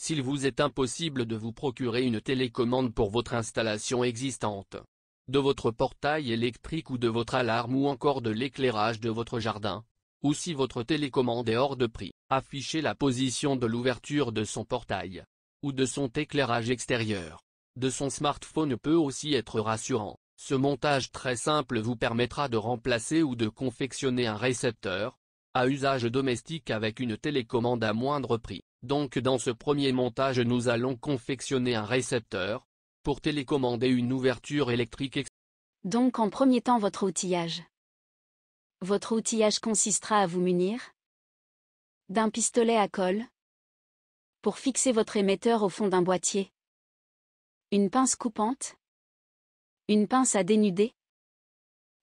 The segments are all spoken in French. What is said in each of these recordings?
S'il vous est impossible de vous procurer une télécommande pour votre installation existante, de votre portail électrique ou de votre alarme ou encore de l'éclairage de votre jardin, ou si votre télécommande est hors de prix, affichez la position de l'ouverture de son portail, ou de son éclairage extérieur, de son smartphone peut aussi être rassurant. Ce montage très simple vous permettra de remplacer ou de confectionner un récepteur à usage domestique avec une télécommande à moindre prix. Donc dans ce premier montage nous allons confectionner un récepteur pour télécommander une ouverture électrique. Donc en premier temps votre outillage. Votre outillage consistera à vous munir d'un pistolet à colle pour fixer votre émetteur au fond d'un boîtier, une pince coupante, une pince à dénuder,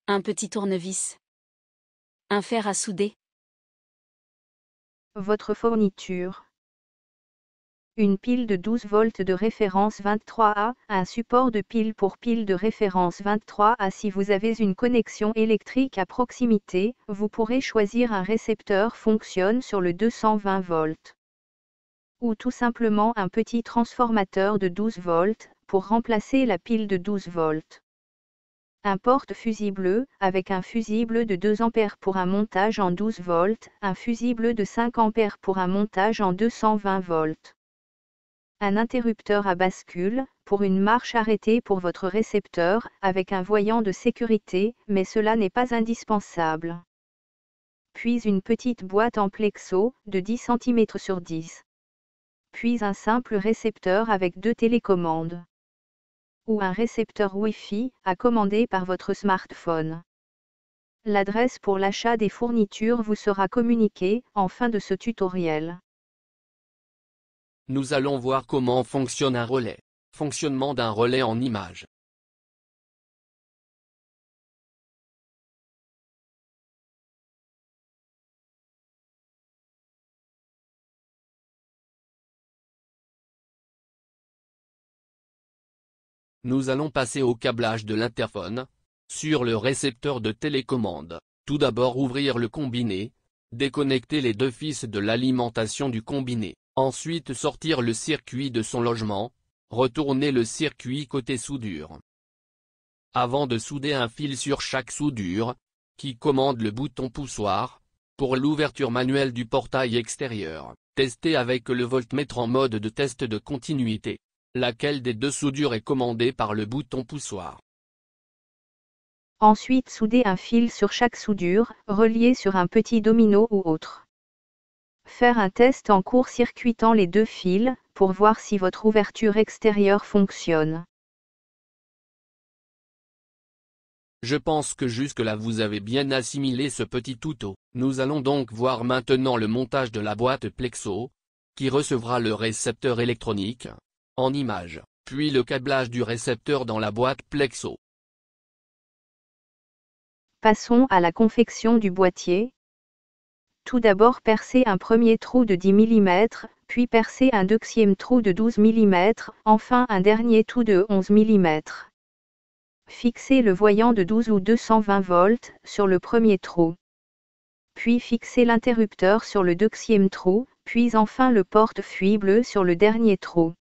un petit tournevis, un fer à souder. Votre fourniture. Une pile de 12 volts de référence 23A, un support de pile pour pile de référence 23A. Si vous avez une connexion électrique à proximité, vous pourrez choisir un récepteur fonctionne sur le 220 volts. Ou tout simplement un petit transformateur de 12 volts, pour remplacer la pile de 12 volts. Un porte-fusible, avec un fusible de 2 A pour un montage en 12 volts, un fusible de 5 A pour un montage en 220 volts. Un interrupteur à bascule, pour une marche arrêtée pour votre récepteur, avec un voyant de sécurité, mais cela n'est pas indispensable. Puis une petite boîte en plexo, de 10 cm sur 10. Puis un simple récepteur avec 2 télécommandes. Ou un récepteur Wi-Fi, à commander par votre smartphone. L'adresse pour l'achat des fournitures vous sera communiquée, en fin de ce tutoriel. Nous allons voir comment fonctionne un relais. Fonctionnement d'un relais en images. Nous allons passer au câblage de l'interphone, sur le récepteur de télécommande. Tout d'abord ouvrir le combiné, déconnecter les 2 fils de l'alimentation du combiné, ensuite sortir le circuit de son logement, retourner le circuit côté soudure. Avant de souder un fil sur chaque soudure, qui commande le bouton poussoir, pour l'ouverture manuelle du portail extérieur, tester avec le voltmètre en mode de test de continuité. Laquelle des 2 soudures est commandée par le bouton poussoir. Ensuite souder un fil sur chaque soudure, relié sur un petit domino ou autre. Faire un test en court-circuitant les 2 fils, pour voir si votre ouverture extérieure fonctionne. Je pense que jusque-là vous avez bien assimilé ce petit tuto. Nous allons donc voir maintenant le montage de la boîte plexo, qui recevra le récepteur électronique en image, puis le câblage du récepteur dans la boîte plexo. Passons à la confection du boîtier. Tout d'abord percer un premier trou de 10 mm, puis percer un deuxième trou de 12 mm, enfin un dernier trou de 11 mm. Fixer le voyant de 12 ou 220 volts sur le premier trou. Puis fixer l'interrupteur sur le deuxième trou, puis enfin le porte-fusible sur le dernier trou.